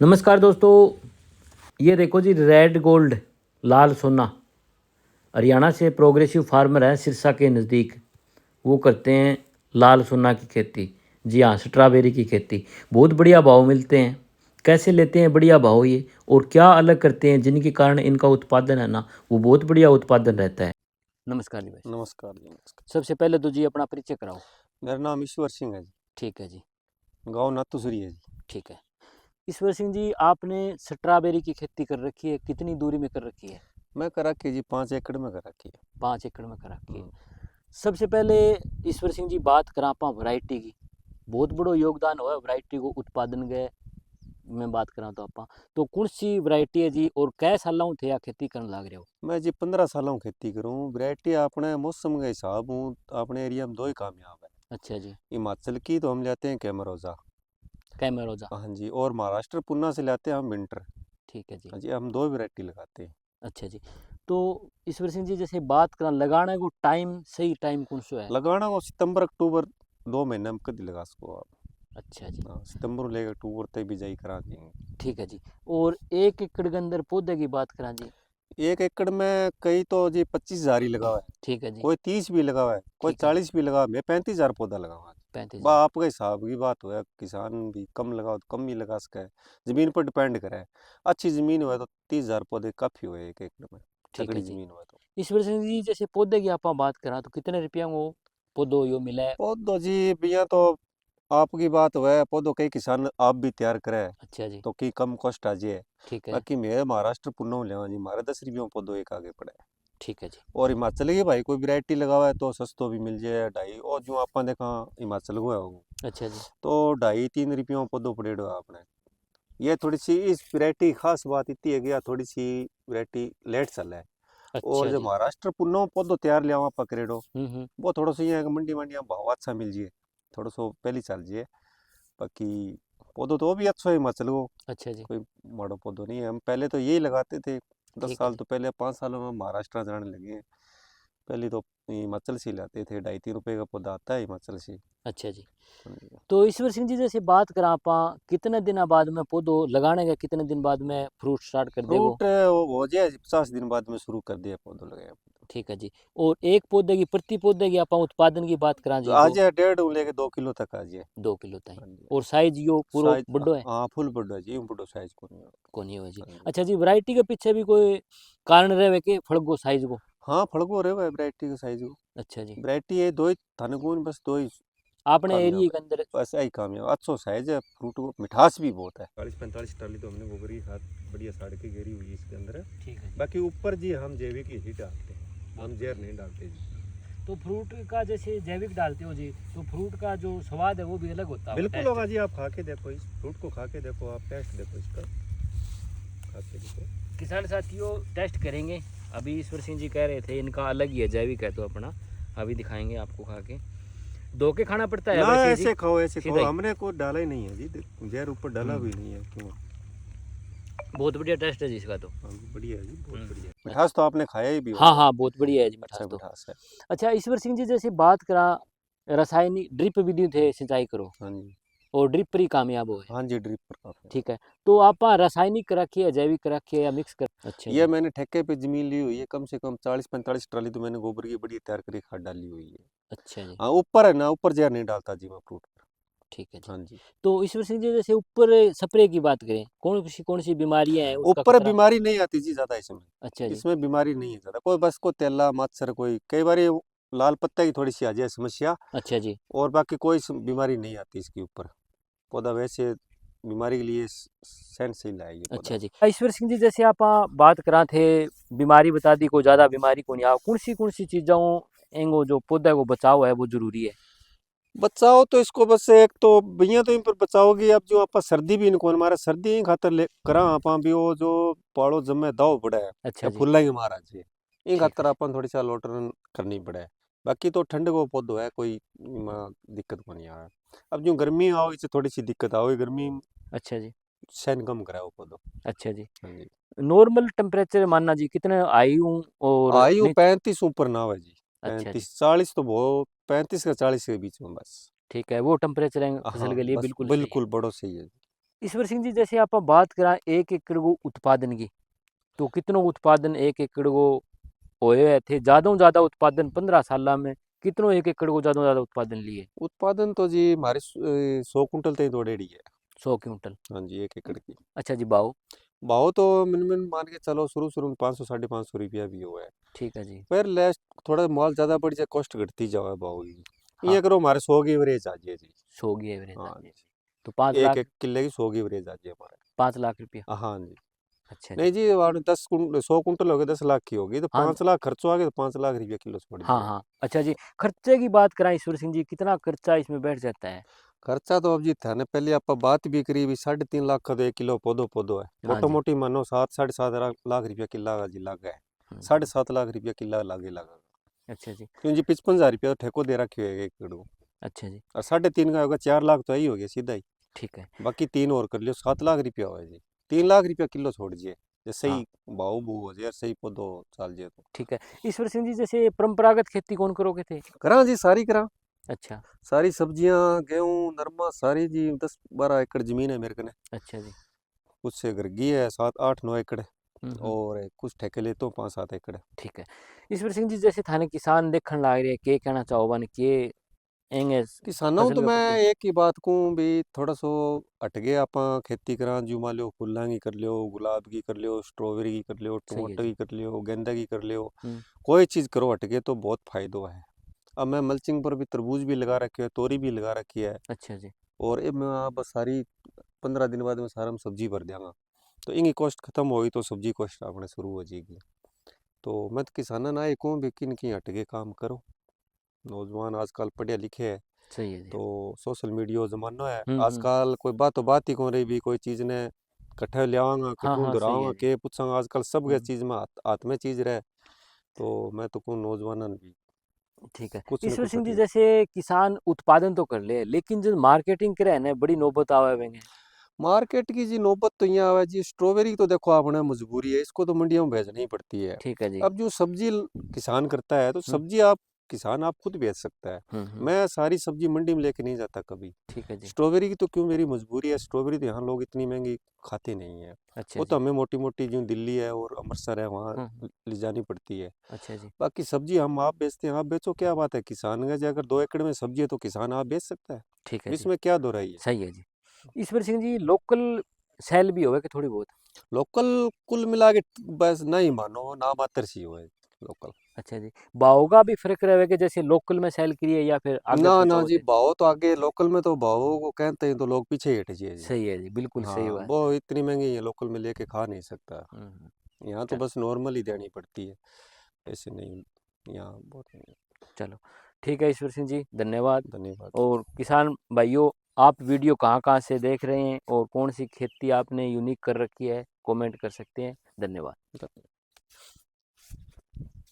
नमस्कार दोस्तों, ये देखो जी रेड गोल्ड लाल सोना हरियाणा से प्रोग्रेसिव फार्मर है सिरसा के नज़दीक। वो करते हैं लाल सोना की खेती। जी हाँ, स्ट्रॉबेरी की खेती। बहुत बढ़िया भाव मिलते हैं। कैसे लेते हैं बढ़िया भाव ये, और क्या अलग करते हैं जिनके कारण इनका उत्पादन है ना वो बहुत बढ़िया उत्पादन रहता है। नमस्कार जी भाई। नमस्कार जी, नमस्कार। सबसे पहले तो जी अपना परिचय कराओ। मेरा नाम ईश्वर सिंह है जी। ठीक है जी। गांव नाथूसरी है जी। ठीक है। ईश्वर सिंह जी, आपने स्ट्रॉबेरी की खेती कर रखी है, कितनी दूरी में कर रखी है? मैं कर रखी है जी, 5 एकड़ में कर रखी है। 5 एकड़ में कर रखी है। हम्म। सबसे पहले ईश्वर सिंह जी बात करा आप वैरायटी की। बहुत बड़ो योगदान हुआ वैरायटी को उत्पादन के में बात करा तो आप तो कौन सी वैरायटी है जी, और कै सालों थे या खेती करने लग रहे हो? मैं जी 15 सालों खेती करूँ। वैरायटी अपने मौसम के हिसाब हूँ, अपने एरिया में दो ही कामयाब है। अच्छा जी। हिमाचल की तो हम लेते हैं कैमरोजा। कैमरोजा। हाँ जी, और महाराष्ट्र पुन्ना से लेते हैं हम विंटर। ठीक है जी। हाँ जी, हम दो वैरायटी लगाते हैं। अच्छा जी। तो ईश्वर सिंह जी, जैसे बात करा लगाने को टाइम, सही टाइम कौन सा है? लगाना को सितंबर अक्टूबर 2 महीने में कभी लगा सको आप। अच्छा जी। हाँ, सितंबर लेकर अक्टूबर तक बिजाई करा देंगे। ठीक है जी। और 1 एकड़ के अंदर पौधे की बात करा जी? 1 एकड़ में कई तो जी 25,000 ही लगा हुआ है। ठीक है जी। कोई 30 भी लगा हुआ है, कोई ठीक है। 40 भी लगा हुआ है। मैं 35,000 पौधा लगा हुआ है। 35,000। बा आपके हिसाब की बात हुआ, किसान भी कम लगाओ तो कम भी लगा सके है। जमीन पर डिपेंड करे है। अच्छी जमीन हुआ तो 30,000 पौधे काफी हुए 1 एकड़ में। ठीक है तगड़ी जी। जमीन हुआ तो ईश्वर सिंह जी, जैसे पौधे की आप बात करा तो कितने रुपया वो पौधो यो मिला है? पौधो जी बिया तो आपकी बात हुआ है। पौधो कई किसान आप भी तैयार करे अच्छा जी। तो की कम कॉस्ट आ जाए। ठीक है। बाकी मेरे महाराष्ट्र पुन्ना ले जी, हमारे 10 रुपये में पौधो एक आगे पड़े। ठीक है जी। और हिमाचल की भाई कोई वैरायटी लगा हुआ है तो सस्तो भी मिल जाए 2.5, और जो आप देखा हिमाचल को है वो अच्छा जी। तो 2.5-3 रुपये में पौधो पड़ेगा आपने। ये थोड़ी सी इस वैरायटी की खास बात इतनी है कि थोड़ी सी वैरायटी लेट चल है। और अच्छा जो जी। महाराष्ट्र पुन्ना पौधो तैयार लिया आप पकड़ेडो, हम्म। वो थोड़ा सा ये मंडी मंडिया भाव अच्छा मिल जाए, थोड़ा सा पहले चल जाए। बाकी पौधो तो वो भी अच्छा है हिमाचल को, अच्छा जी। कोई माड़ो पौधो नहीं है। हम पहले तो यही लगाते थे, दस ठीक है साल जी। तो पहले 5 सालों में महाराष्ट्र जाने लगे हैं। पहले तो हिमाचल से ही लाते थे, 2.5-3 रुपये का पौधा आता है हिमाचल से। अच्छा जी। हाँ जी। तो ईश्वर सिंह जी, जैसे बात करा आप कितने दिन बाद में पौधो लगाने का, कितने दिन बाद में फ्रूट स्टार्ट कर देगो? फ्रूट वो हो जाए 50 दिन बाद में शुरू कर दिया पौधो लगाया। ठीक है जी। और एक पौधे की, प्रति पौधे की आप उत्पादन की बात करा तो जी आ तो जाए 1.5 लेके 2 किलो तक आ जाए। 2 किलो तक। हाँ जी। और साइज यो पूरो साइज बड़ो है? हाँ फुल बड़ा जी, बड़ो साइज को नहीं। को नहीं हो जी। हाँ जी। अच्छा जी, वैरायटी के पीछे भी कोई कारण रहे के फल को साइज को? हाँ फड़को रहे वैरायटी का साइज को। अच्छा जी। वैरायटी है दो ही थाने को, बस दो ही आपने कामयाब एरिया है। के अंदर? बस यही कामयाब, अच्छा साइज है, फ्रूट को मिठास भी बहुत है। 40-45 ट्राली तो हमने गोबर की खाद बढ़िया साड़ के घेरी हुई है इसके अंदर। ठीक है जी। बाकी ऊपर जी हम जैविक ही डालते हैं, हम जहर नहीं डालते जी। तो फ्रूट का जैसे जैविक डालते हो जी, तो फ्रूट का जो स्वाद है वो भी अलग होता है? बिल्कुल होगा जी, आप खा के देखो, इस फ्रूट को खा के देखो, आप टेस्ट देखो इसका, खा के देखो। किसान साथियों टेस्ट करेंगे। अभी ईश्वर सिंह जी कह रहे थे इनका अलग ही है, जैविक है तो अपना अभी दिखाएंगे आपको खा के। धो के खाना पड़ता है ना वैसे ऐसे जी? खाओ, ऐसे सीधा खाओ, ही? हमने कोई डाला ही नहीं है जी, जहर ऊपर डाला भी नहीं है क्यों। बहुत बढ़िया टेस्ट है जी इसका तो। हाँ, बढ़िया है जी, बहुत बढ़िया। अच्छा। मिठास तो आपने खाया ही भी हाँ होगा। हाँ, बहुत बढ़िया है जी मिठास अच्छा तो। मिठास है। अच्छा ईश्वर सिंह जी, जैसे बात करा रासायनिक ड्रिप विधि थे सिंचाई करो, हाँ जी। और ड्रिप पर ही कामयाब हो गए? हाँ जी, ड्रिप पर काफी। ठीक है। तो आप रासायनिक रखिए या जैविक रखिए या मिक्स कर? अच्छा ये जी। मैंने ठेके पे जमीन ली हुई है, कम से कम 40-45 ट्राली तो मैंने गोबर की बढ़िया तैयार करी खाद डाली हुई है। अच्छा जी। हाँ ऊपर है ना, ऊपर जहर नहीं डालता जी मैं फ्रूट पर। ठीक है जी। हाँ जी। तो ईश्वर सिंह जी, जैसे ऊपर स्प्रे की बात करें, कौन सी बीमारियां हैं उसका ऊपर खतरा? बीमारी नहीं आती जी ज्यादा इसमें। अच्छा जी। इसमें बीमारी नहीं है ज्यादा, कोई बस को तेला मच्छर, कोई कई बार लाल पत्ता की थोड़ी सी आ जाए समस्या, अच्छा जी। और बाकी कोई बीमारी नहीं आती इसके ऊपर। पौधा वैसे बीमारी के लिए सहनशील है ये पौधा। अच्छा जी। ईश्वर सिंह जी, जैसे आप बात करा थे, बीमारी बता दी, को ज़्यादा बीमारी को नहीं आओ, कौन सी चीज़ों एंगो जो पौधा को बचाव है वो जरूरी है? बचाओ तो इसको बस एक तो भैया तो इन पर बचाओगी। अब जो आप सर्दी भी इनको हमारा सर्दी इन खातर ले करा आप भी, वो जो पाड़ो जमे दाव पड़ा है अच्छा या जी। फुला ही महाराज जी, इन ठीक खातर है। अपन थोड़ी सा लोटन करनी पड़े। बाकी तो ठंड को पौधो है, कोई दिक्कत को नहीं आ। अब जो गर्मी आओ इससे थोड़ी सी दिक्कत आओगी, गर्मी अच्छा जी। सहन कम कराओ पौधो। अच्छा जी। हाँ जी। नॉर्मल टेम्परेचर मानना जी कितने आई हूँ और आयु नहीं? 35 ऊपर ना हो जी, अच्छा जी। 35-40 तो बहुत, 35 का 40 के बीच में बस। ठीक है, वो टेम्परेचर फसल हाँ के लिए बस बिल्कुल सही है। बिल्कुल बड़ो सही है। ईश्वर सिंह जी जैसे आप बात करा 1 एकड़ को उत्पादन की, तो कितनों उत्पादन 1 एकड़ को होए थे, ज्यादा उत्पादन 15 साल में कितनों 1 एकड़ को ज्यादा उत्पादन लिए? उत्पादन तो जी हमारे 100 कुंटल तक दौड़ेड़ी है। 100 क्विंटल। हाँ जी, 1 एकड़ की। अच्छा जी, भाव? भाव तो मिनिमम मान के चलो शुरू में 500 550 रुपया भी हुआ है। ठीक है जी। फिर लास्ट थोड़ा माल ज्यादा बढ़ जाए, कॉस्ट घटती जाए भाव की। हाँ, ये करो हमारे 100 की एवरेज आ जाए जी। 100 की एवरेज हाँ आती है। जी, तो 5 एक लाख, एक किले की 100 की एवरेज आ जाए हमारे। 5 लाख रुपया। हाँ जी। अच्छा जी। नहीं जी, और 100 कुंटल हो गए 10 लाख की होगी, तो हाँ 5 लाख खर्चो आ गया, तो 5 लाख रुपया किलो छोड़ हाँ दिए। हाँ। अच्छा जी, खर्चे की बात कराएं ईश्वर सिंह जी, कितना खर्चा इसमें बैठ जाता है? खर्चा तो अब जी था ने पहले आप बात भी करी भी 3.5 लाख का तो 1 किलो पौधो है। हाँ मोटा जी। मोटी मानो 7 साढ़े 7 लाख रुपया किला का जी लागा है। हम्म, हम्म। 7.5 लाख रुपया किला लागे लगा। अच्छा जी। क्यों जी 55 हजार रुपया तो ठेको दे रखे है 1 एकड़ को। अच्छा जी। और 3.5 का होगा, 4 लाख तो यही हो गया सीधा ही। ठीक है। बाकी 3 और कर लियो, 7 लाख रुपया हुआ जी। 3 लाख रुपया किलो छोड़ दिए, जे हाँ, सही भाव बू हो जाए, सही पौधो चाल जाए तो। ठीक है। ईश्वर सिंह जी जैसे परंपरागत खेती कौन करोगे थे? करा जी, सारी करा। अच्छा। सारी सब्जियां, गेहूं, नरमा सारी जी, 10 12 एकड़ जमीन है मेरे कने। अच्छा जी। कुछ घरगी है 7 8 9 एकड़, हम्म। और कुछ ठेके लेते हो 5 7 एकड़। ठीक है। ईश्वर सिंह जी जैसे थाने किसान देखने लग रहे, के कहना चाहो बन के एंगे किसानों फसल तो के मैं प्रति? एक ही बात कहूँ भी, थोड़ा सो हट गए आप खेती करा जो मान लो फुल्लां की कर लियो, गुलाब की कर लियो, स्ट्रॉबेरी की कर लियो, सही है टमाटर जी। की कर लियो, गेंदा की कर लियो। हम्म। कोई चीज़ करो हट गए तो बहुत फायदो है। अब मैं मल्चिंग पर भी तरबूज भी लगा रखी है, तोरी भी लगा रखी है। अच्छा जी। और ये मैं अब सारी 15 दिन बाद में सारा में सब्जी भर देंगा, तो इनकी कॉस्ट खत्म होगी तो सब्जी कॉस्ट अपने शुरू हो जाएगी। तो मैं तो किसाना ना एक कहूँ भी कि इनकी हट के काम करो। नौजवान आजकल पढ़े लिखे है, सही है जी। तो सोशल मीडिया जमाना है हम्म। आजकल, कोई बात ही कौन रही भी, कोई चीज़ ने कट्ठे लियावांगा हाँ कटू हाँ, सही धरावांगा है जी। के पूछांगा, आजकल सब के हम्म। चीज़ में हाथ में चीज़ रहे। तो मैं तो कहूँ नौजवान भी ठीक है। कुछ न ईश्वर कुछ सिंह जी हटे। जैसे किसान उत्पादन तो कर ले, लेकिन जो मार्केटिंग करे ना बड़ी नौबत आवे वेंगे। मार्केट की जी नौबत तो यहाँ आवे जी, स्ट्रॉबेरी तो देखो आपने मजबूरी है, इसको तो मंडियों में भेजनी ही पड़ती है। ठीक है जी। अब जो सब्जी किसान करता है, तो हम्म। सब्जी आप किसान आप खुद बेच सकता है। हम्म। मैं सारी सब्जी मंडी में लेके नहीं जाता कभी। ठीक है जी। स्ट्रॉबेरी की तो क्यों मेरी मजबूरी है, स्ट्रॉबेरी तो यहाँ लोग इतनी महंगी खाते नहीं है। अच्छा वो तो जी। हमें मोटी मोटी जो दिल्ली है और अमृतसर है वहाँ हम्म। ले जानी पड़ती है। अच्छा जी। बाकी सब्जी हम आप बेचते हैं, आप बेचो क्या बात है, किसान का जो अगर 2 एकड़ में सब्जी है तो किसान आप बेच सकता है। ठीक है जी। इसमें क्या दो रही है। सही है जी। ईश्वर सिंह जी लोकल सेल भी होवे कि थोड़ी बहुत? लोकल कुल मिला के बस नहीं मानो ना मात्र सी हो है लोकल। अच्छा जी। भाव का भी फर्क रहे कि जैसे लोकल में सेल करिए या फिर आगे ना ना पहुंचाओ जी, थे? भाव तो आगे लोकल में तो भाव को कहते हैं तो लोग पीछे ही हट जाइए जी। सही है जी, बिल्कुल सही हाँ, बात। वो इतनी महंगी है, लोकल में लेके खा नहीं सकता। हम्म। यहाँ तो चल, बस नॉर्मल ही देनी पड़ती है, ऐसे नहीं। यहाँ बहुत महंगी। चलो ठीक है ईश्वर सिंह जी, धन्यवाद। धन्यवाद। और किसान भाइयों, आप वीडियो कहाँ से देख रहे हैं और कौन सी खेती आपने यूनिक कर रखी है, कमेंट कर सकते हैं। धन्यवाद।